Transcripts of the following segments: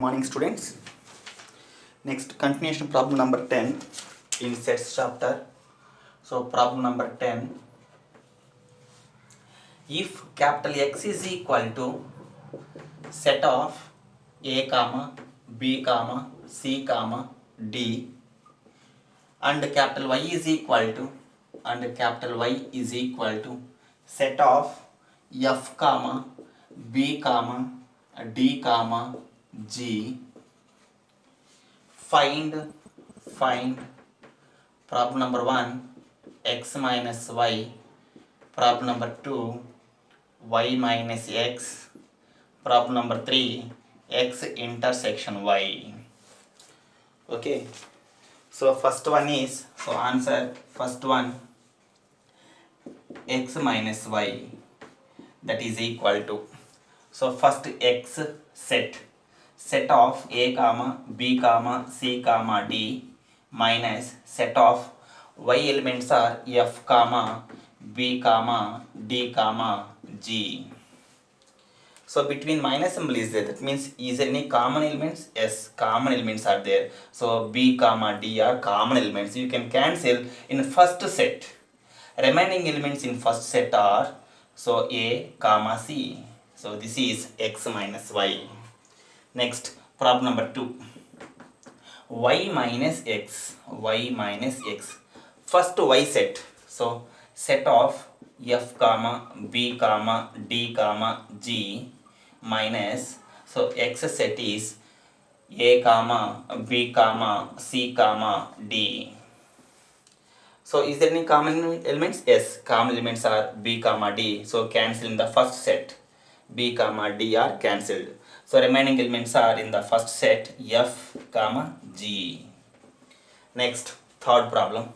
Morning students. Next continuation problem number 10 in sets chapter. So problem number 10, if capital X is equal to set of A comma B comma C comma D and capital Y is equal to set of F comma B comma D comma G, find problem number 1 x minus y, problem number 2 y minus x, problem number 3 x intersection y. Okay, so first one is, so answer first one, x minus y, that is equal to, so first x set of A comma B comma C comma D minus set of y elements are F comma B comma D comma G. So between minus symbol is there, that means is there any common elements? Yes, common elements are there. So B comma D are common elements. You can cancel in first set. Remaining elements in first set are so A comma C. So this is x minus y. Next, problem number 2, y minus x. First y set, so set of F comma B comma D comma G minus, so x set is A comma B comma C comma D. So is there any common elements? Yes, common elements are B comma D, so cancel in the first set. B comma D are cancelled. So remaining elements are in the first set F comma G. Next, third problem.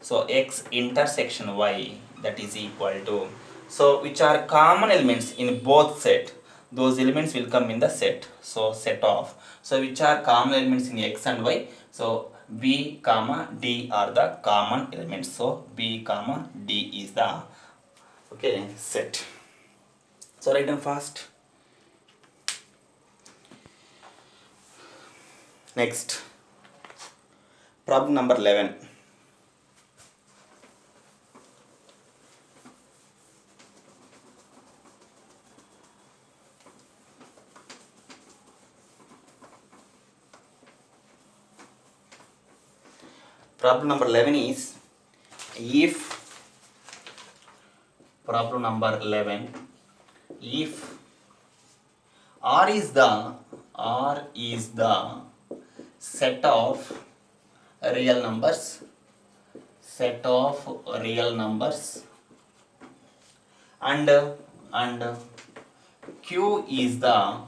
So x intersection y, that is equal to, so which are common elements in both set, those elements will come in the set. So set of, so which are common elements in x and y, so B comma D are the common elements. So B comma D is the set. So write them fast. Next, problem number 11. Problem number 11 is, if R is the set of real numbers and Q is the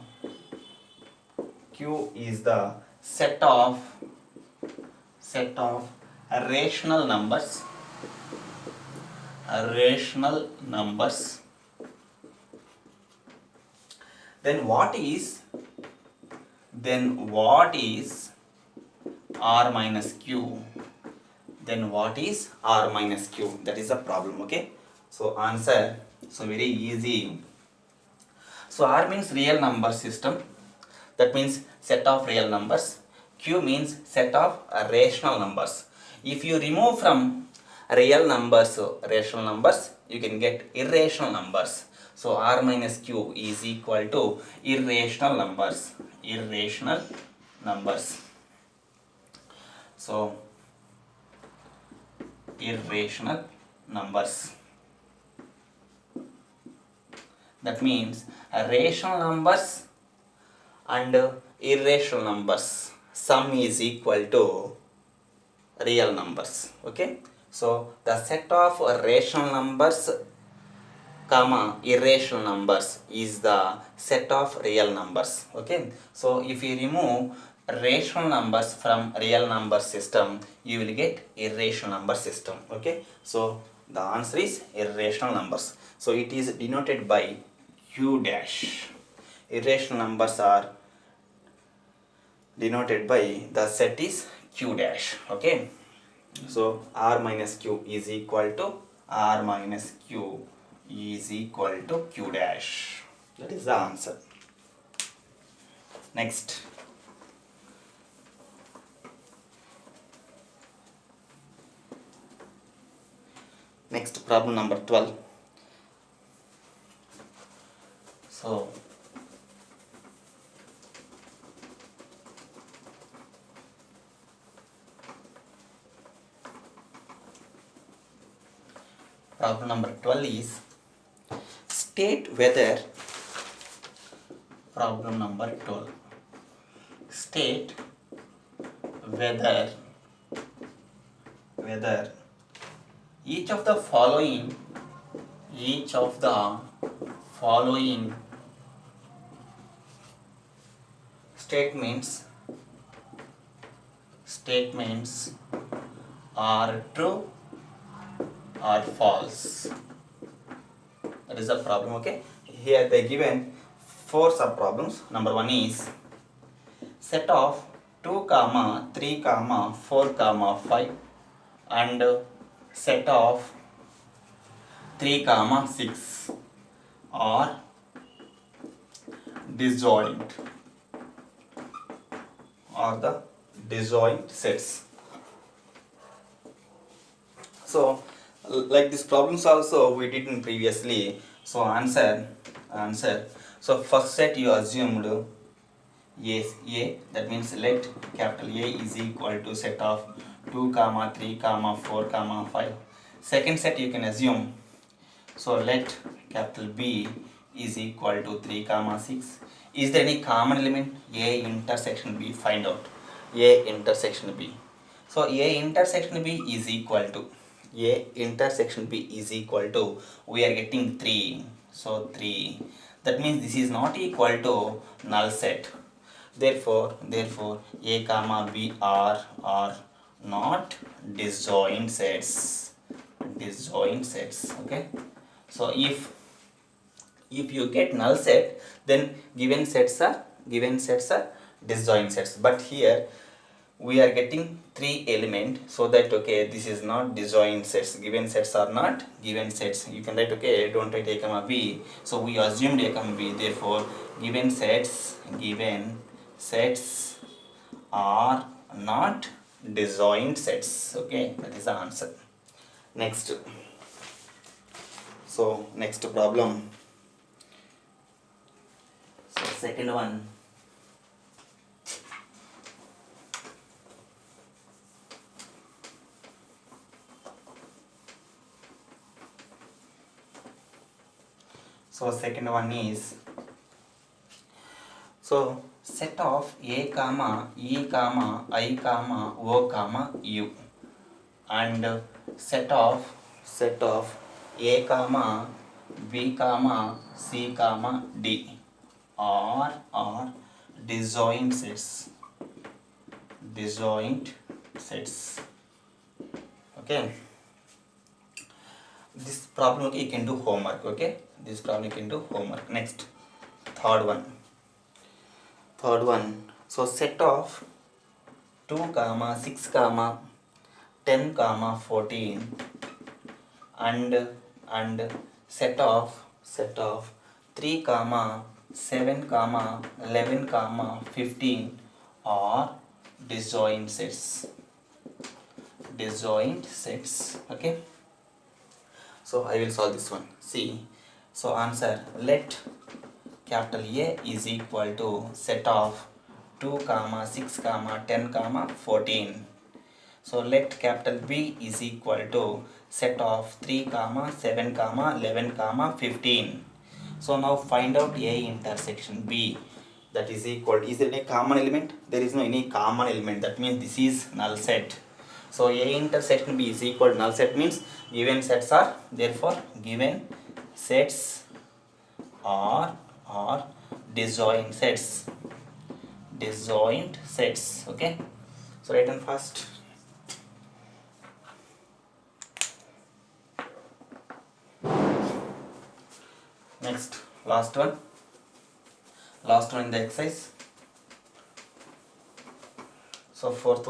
set of rational numbers, then what is R minus Q? That is the problem. Okay, so answer, so very easy. So R means real number system, that means set of real numbers. Q means set of rational numbers. If you remove from real numbers rational numbers, you can get irrational numbers. So R minus Q is equal to irrational numbers. So irrational numbers. That means rational numbers and irrational numbers sum is equal to real numbers. Okay, so the set of rational numbers comma irrational numbers is the set of real numbers. Okay, so if you remove rational numbers from real number system, you will get irrational number system. Okay, so the answer is irrational numbers. So it is denoted by Q dash. Irrational numbers are denoted by the set is Q dash. Okay, so R minus Q is equal to Q dash. That is the answer. Next. next problem number 12. So problem number 12 is state whether. Problem number 12, state whether each of the following statements are true or false. That is the problem. Okay, here they given 4 sub problems. Number 1 is set of 2 comma 3 comma 4 comma 5 and set of 3 comma 6 are disjoint, or the disjoint sets. So like these problems also we did in previously. So answer. So first set you assumed A, that means let capital A is equal to set of 2 comma 3 comma 4 comma 5. Second set you can assume, so let capital B is equal to 3 comma 6. Is there any common element? A intersection B. Find out A intersection B. So A intersection B is equal to we are getting 3. So 3. That means this is not equal to null set. Therefore A comma B are not disjoint sets. Okay. So if you get null set, then given sets are disjoint sets. But here we are getting 3 element, so that okay, this is not disjoint sets. Given sets are not given sets. You can write okay, don't write A comma B. So we assumed A comma B. Therefore given sets are not disjoint sets. Okay, that is the answer. Next. So next problem. So second one. So second one is, so set of A comma E comma I comma O comma U and set of A comma B comma C comma D are disjoint sets. Okay. This problem okay, you can do homework. Okay, this problem you can do homework. Next, third one. So set of 2 comma 6 comma 10 comma 14 and set of 3 comma 7 comma 11 comma 15 are disjoint sets. Okay. So I will solve this one. See, so answer, let capital A is equal to set of 2 comma 6 comma 10 comma 14. So let capital B is equal to set of 3 comma 7 comma 11 comma 15. So now find out A intersection B. That is equal, is there any common element? There is no any common element. That means this is null set. So A intersection B is equal to null set, means given sets are, therefore given sets are disjoint sets. Okay. So write down first. Next, last one in the exercise. So fourth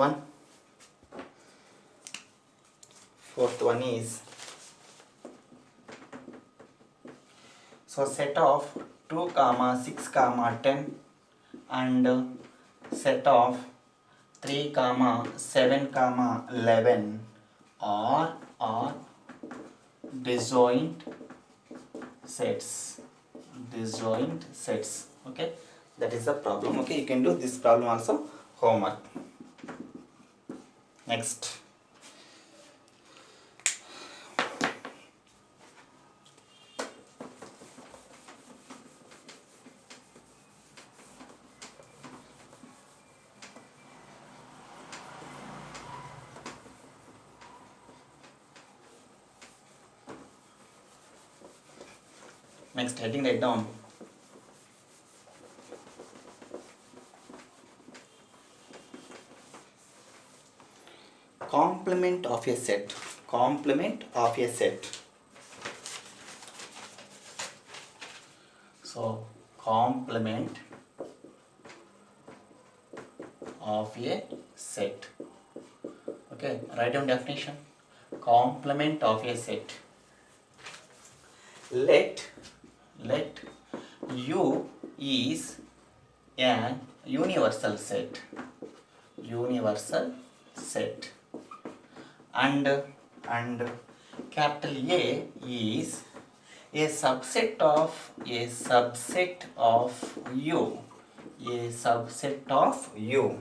one is, so set of 2 comma 6 comma 10 and set of 3 comma 7 comma 11 are disjoint sets. Disjoint sets. Okay, that is the problem. Okay, you can do this problem also, homework. Next, heading, write down. Complement of a set. Complement of a set. So complement of a set. Okay, write down definition. Complement of a set. Let U is an universal set. Universal set. And capital A is a subset of U. A subset of U.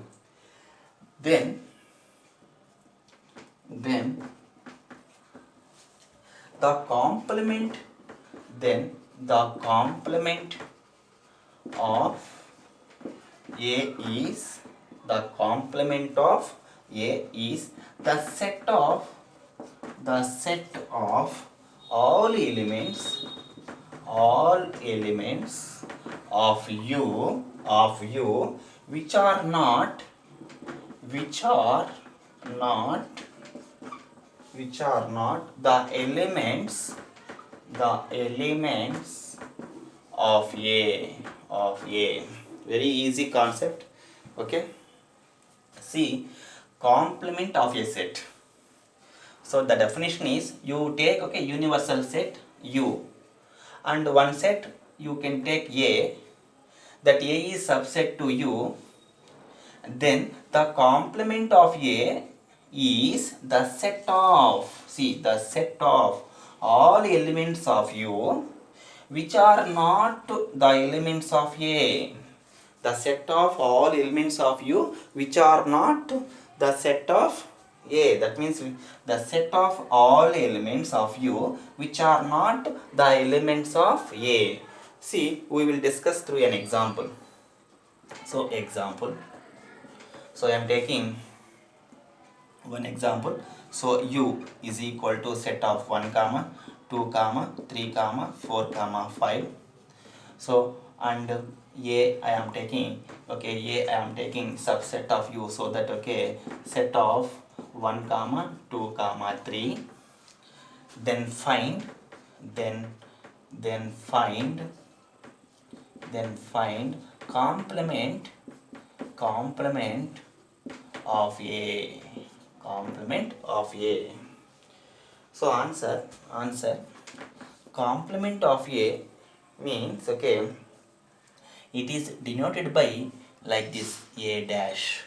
Then the complement of A is the set of all elements of U which are not the elements of A. Very easy concept. Okay, see, complement of a set. So the definition is, you take, okay, universal set U, and one set you can take A, that A is subset to U, then the complement of A is the set of all elements of U which are not the elements of A. The set of all elements of U which are not the set of A. That means the set of all elements of U which are not the elements of A. See, we will discuss through an example. So example. So I am taking one example. So U is equal to set of 1, 2, 3, 4, 5. So and A I am taking, okay, A I am taking subset of U, so that, okay, set of 1, 2, 3. Then find complement of A. So answer complement of A means, okay, it is denoted by like this, A dash.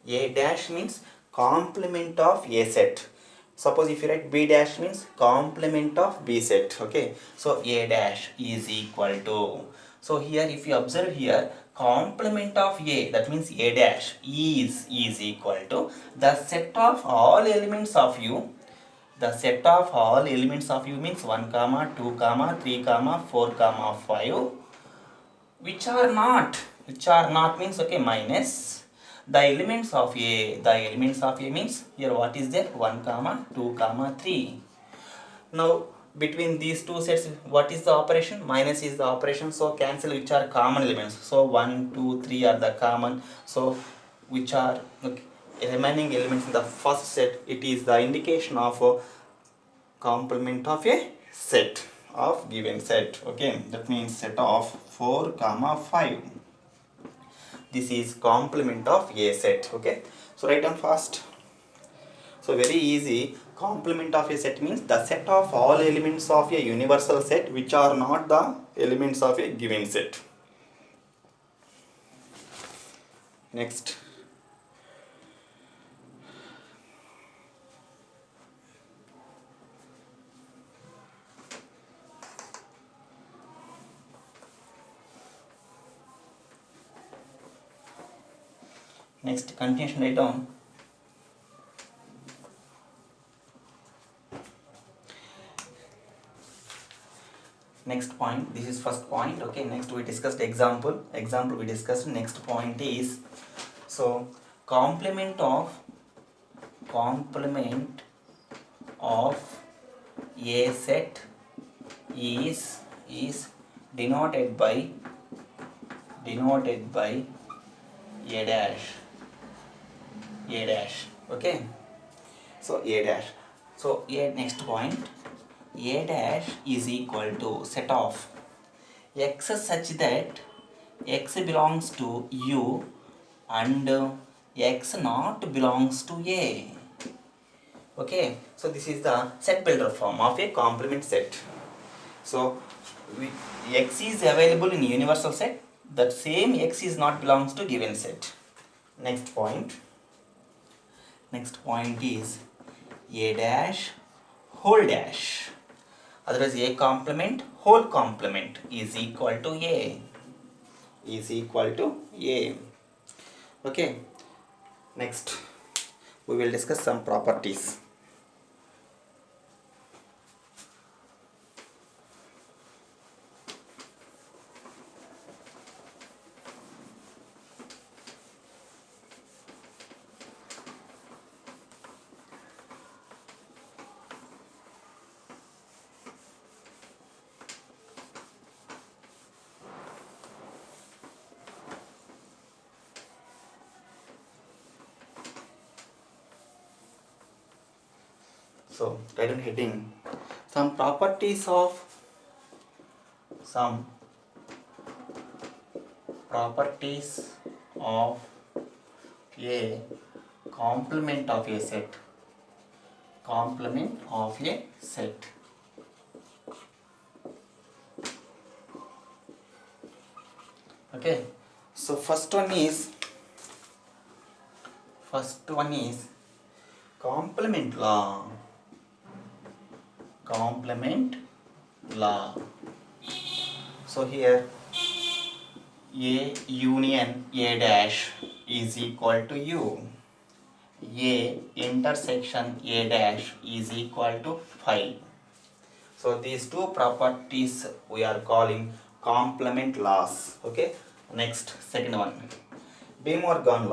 A dash means complement of A set. Suppose if you write B dash means complement of B set. Okay, so A dash is equal to, so here if you observe here, complement of A, that means A dash is equal to the set of all elements of U. The set of all elements of U means 1, 2, 3, 4, 5, which are not means, okay, minus the elements of A. The elements of A means here what is there, 1, 2, 3. Now between these two sets, what is the operation? Minus is the operation, so cancel which are common elements. So 1, 2, 3 are the common, so which are, okay, remaining elements in the first set, it is the indication of a complement of a set of given set. Okay, that means set of 4, 5. This is complement of A set. Okay, so write down fast. So very easy. Complement of a set means the set of all elements of a universal set which are not the elements of a given set. Next. Next, continuation write down. Next point, this is first point. Okay, next we discussed example we discussed. Next point is, so complement of a set is denoted by a dash. Okay, so a dash. So a next point, a dash is equal to set of x such that x belongs to u and x not belongs to a. Okay, so this is the set builder form of a complement set. So x is available in universal set, that same x is not belongs to given set. Next point is a dash whole dash, otherwise a complement whole complement is equal to a. Okay, next we will discuss some properties. So write down heading, some properties of a complement of a set. Okay, so first one is complement law. So here a union a dash is equal to u. A intersection a dash is equal to phi. So these two properties we are calling complement laws. Okay. Next, second one, De Morgan's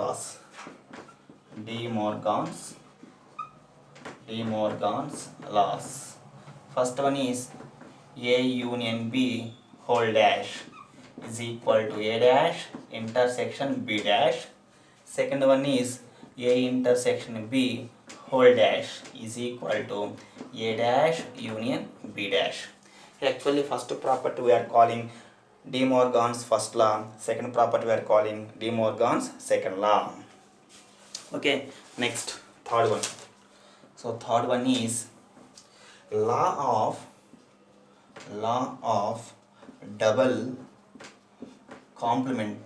laws. First one is a union b whole dash is equal to a dash intersection b dash. Second one is a intersection b whole dash is equal to a dash union b dash. Actually, first property we are calling De Morgan's first law. Second property we are calling De Morgan's second law. Okay. Next, third one. So third one is law of double complementation.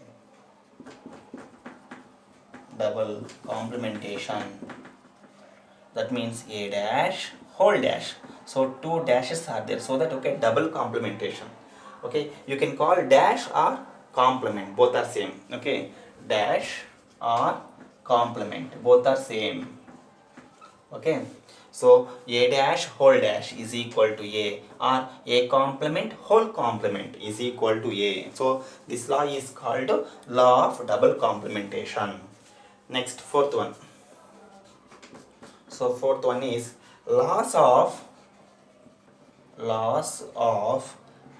That means a dash whole dash. So two dashes are there, so that okay, double complementation. Okay, you can call dash or complement, both are same. Okay, dash or complement, both are same. Okay, so a dash whole dash is equal to a, or a complement whole complement is equal to a. So this law is called law of double complementation. Next, fourth one. So fourth one is laws of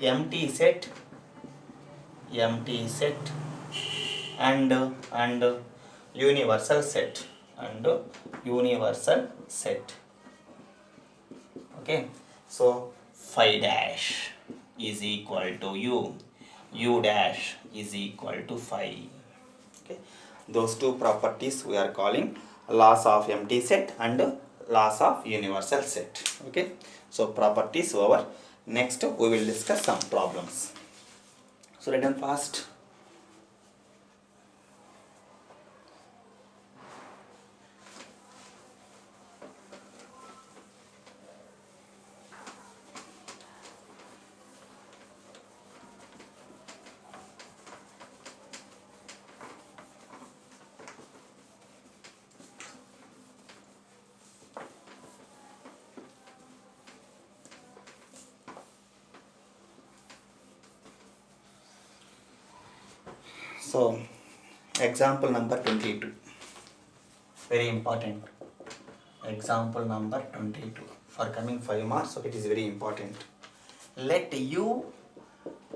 empty set and universal set Okay, so phi dash is equal to u dash is equal to phi. Okay, those two properties we are calling laws of empty set and laws of universal set. Okay, so properties over. Next we will discuss some problems. So write down fast. So example number 22, very important. Example number 22 for coming 5 marks, so it is very important. Let u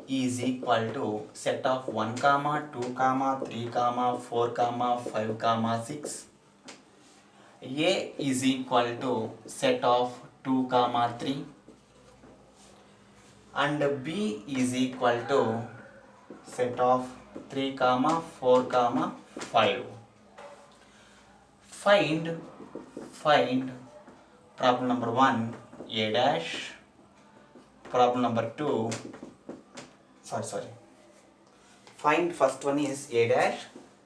is equal to set of 1 comma 2 comma 3 comma 4 comma 5 comma 6. A is equal to set of 2 comma 3 and B is equal to set of 3 comma 4 comma 5. Find problem number 1 A dash, problem number 2 find first one is A dash,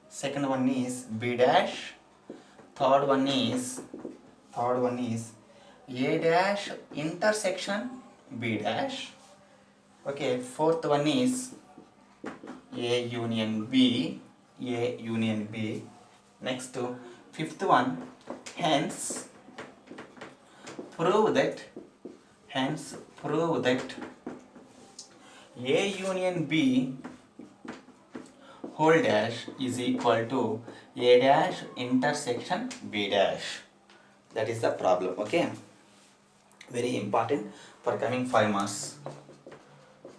second one is B dash, third one is A dash intersection B dash. Okay, fourth one is A union B. Next, fifth one, hence prove that A union B whole dash is equal to A dash intersection B dash. That is the problem. Okay, very important for coming 5 marks.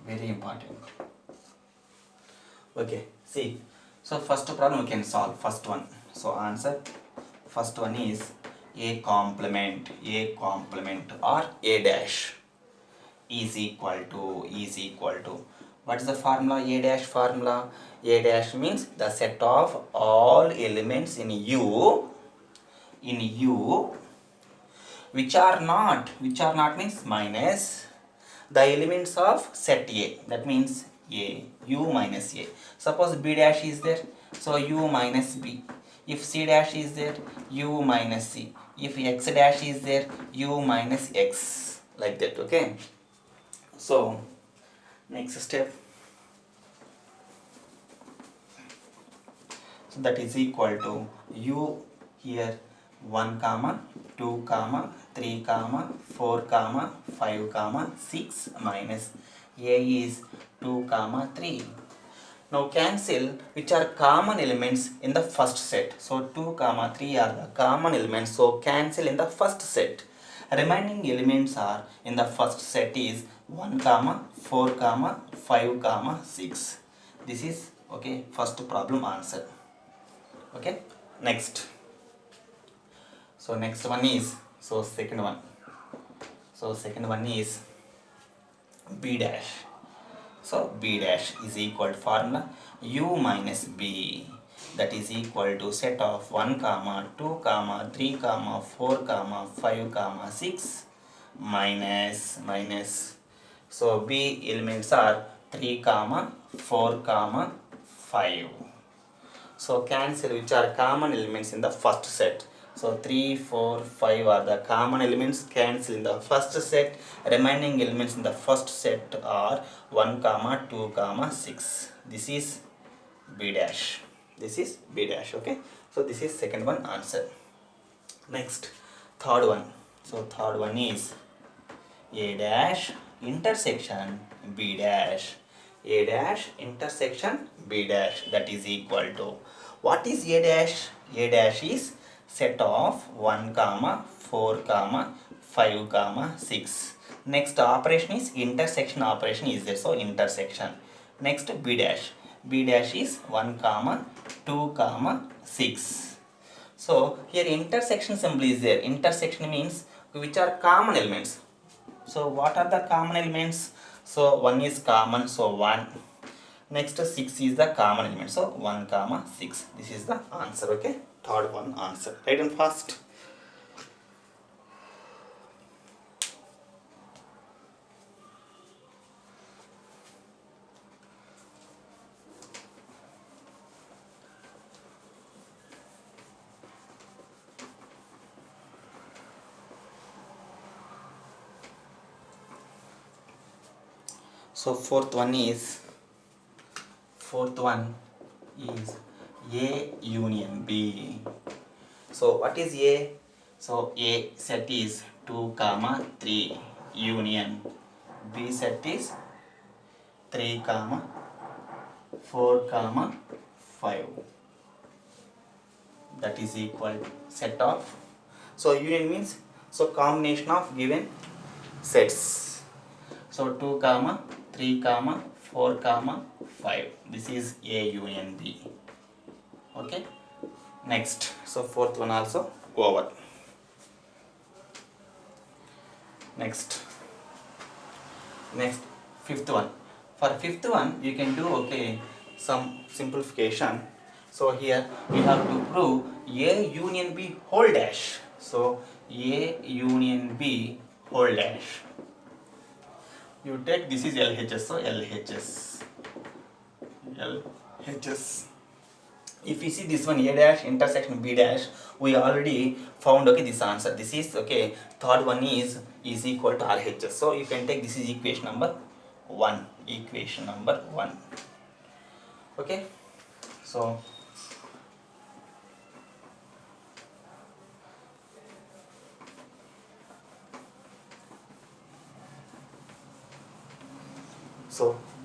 Very important. Okay, see, so first problem we can solve. First one, so answer first one is A complement or A dash is equal to what is the formula? A dash formula. A dash means the set of all elements in U which are not means minus the elements of set A. That means A, U minus A. Suppose B dash is there, so U minus B. If C dash is there, U minus C. If X dash is there, U minus X. Like that, okay? So, next step. So that is equal to U here 1 comma 2 comma 3 comma 4 comma 5 comma 6 minus A is 2 comma 3. Now cancel which are common elements in the first set. So 2 comma 3 are the common elements, so cancel in the first set. Remaining elements are in the first set is 1 comma 4 comma 5 comma 6. This is okay, first problem answer. Okay, next. So next one is, so second one. So second one is B dash. So B dash is equal to formula U minus B, that is equal to set of 1 comma 2 comma 3 comma 4 comma 5 comma 6 minus. So B elements are 3 comma 4 comma 5. So cancel which are common elements in the first set. So 3, 4, 5 are the common elements, cancel in the first set. Remaining elements in the first set are 1 comma 2 comma 6. This is B dash. Okay. So this is second one answer. Next, third one. So third one is A dash intersection B dash. A dash intersection B dash, that is equal to, what is A dash? A dash is set of 1 comma 4 comma 5 comma 6. Next operation is intersection operation is there, so intersection. Next B dash. B dash is 1 comma 2 comma 6. So here intersection symbol is there. Intersection means which are common elements. So what are the common elements? So 1 is common, so 1. Next 6 is the common element, so 1 comma 6. This is the answer. Okay, third one answer. Write down fast. So fourth one is A union B. So what is A? So A set is 2 comma 3 union. B set is 3 comma 4 comma 5. That is equal to set of, so union means so combination of given sets. So 2 comma 3 comma 4 comma 5. This is A union B. Okay. Next, so fourth one also over. Next fifth one. For fifth one you can do okay some simplification. So here we have to prove A union B whole dash. So A union B whole dash. You take this is LHS, so LHS. If you see this one A dash intersection B dash, we already found okay this answer. This is okay. Third one is equal to RHS. So you can take this is equation number 1. Equation number 1. Okay. So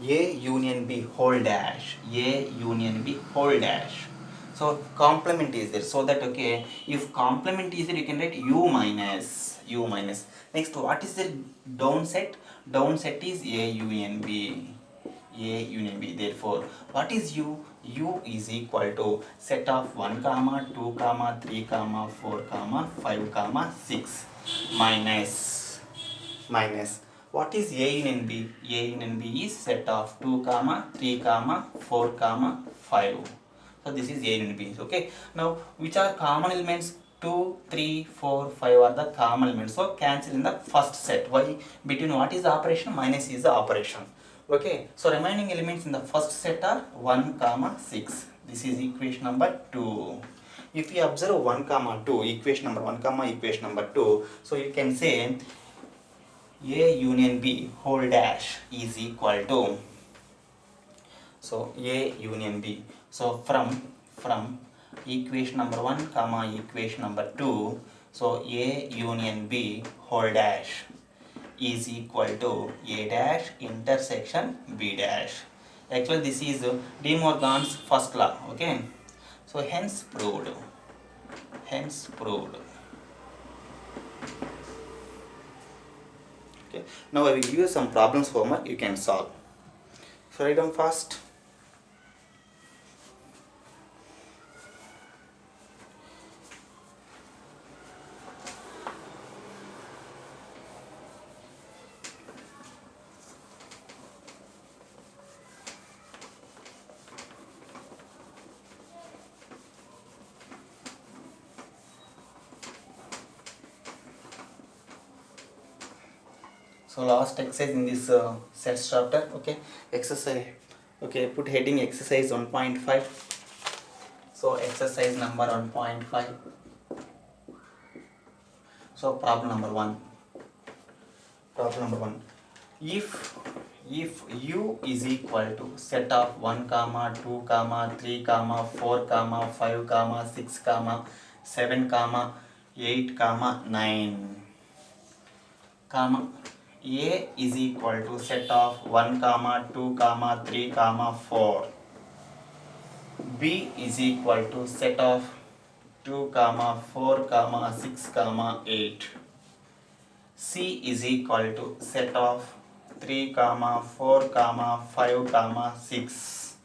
A union B whole dash. A union B whole dash. So complement is there, so that okay, if complement is there you can write U minus. Next, what is the down set? Down set is A union B. Therefore, what is U? U is equal to set of 1 comma 2 comma 3 comma 4 comma 5 comma 6 minus what is A union B? A union B is set of 2 comma 3 comma 4 comma 5. So this is A union B. Okay. Now which are common elements? 2, 3, 4, 5 are the common elements. So cancel in the first set. Why? Between what is the operation? Minus is the operation. Okay. So remaining elements in the first set are 1 comma 6. This is equation number 2. If you observe 1 comma 2, equation number 1 comma equation number 2, so you can say A union B whole dash is equal to, so A union B. So from equation number 1 comma equation number 2, so A union B whole dash is equal to A dash intersection B dash. Actually this is De Morgan's first law. Okay. So hence proved. Okay. Now I will give you some problems homework you can solve. So write down fast. So last exercise in this sets chapter. Okay, exercise. Okay, put heading exercise 1.5. So exercise number 1.5. So problem number 1. If U is equal to set of 1 comma 2 comma 3 comma 4 comma 5 comma 6 comma 7 comma 8 comma 9 comma A is equal to set of 1 comma 2 comma 3 comma 4. B is equal to set of 2 comma 4 comma 6 comma 8. C is equal to set of 3 comma 4 comma 5 comma 6.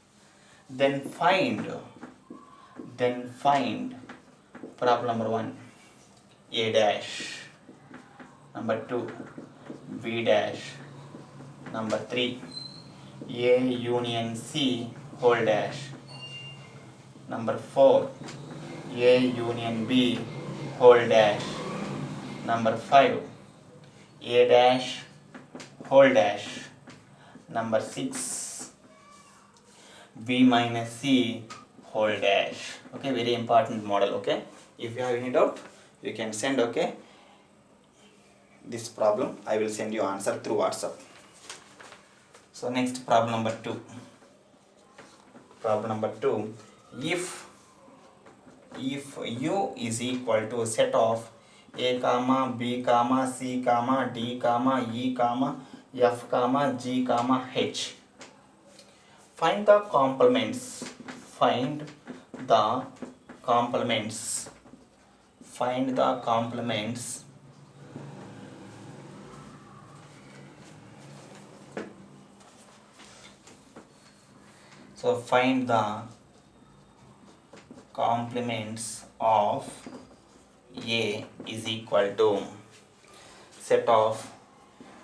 Then find problem number 1 A dash, number 2 B dash, number 3 A union C whole dash, number 4 A union B whole dash, number 5 A dash whole dash, number 6 B minus C whole dash. Okay, very important model. Okay, if you have any doubt you can send. Okay, this problem I will send you answer through WhatsApp. So next problem number 2. If U is equal to set of A comma B comma C comma D comma E comma F comma G comma H, find the complements find the complements. Find the complements so find the complements of A is equal to set of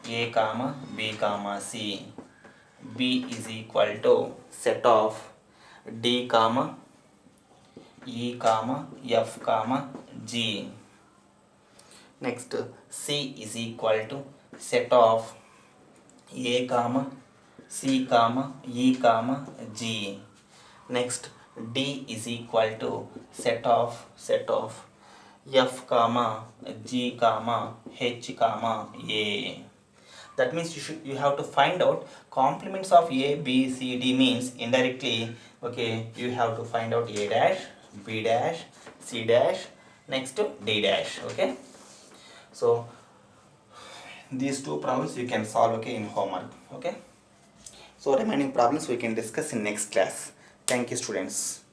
A comma B comma C. B is equal to set of D comma E comma F comma G. Next, C is equal to set of A comma C comma E comma G. Next, D is equal to set of F comma G comma H comma A. That means you have to find out complements of A, B, C, D means indirectly, okay, you have to find out A dash, B dash, C dash, next to D dash, okay. So these two problems you can solve, okay, in homework, okay. So remaining problems we can discuss in next class. Thank you, students.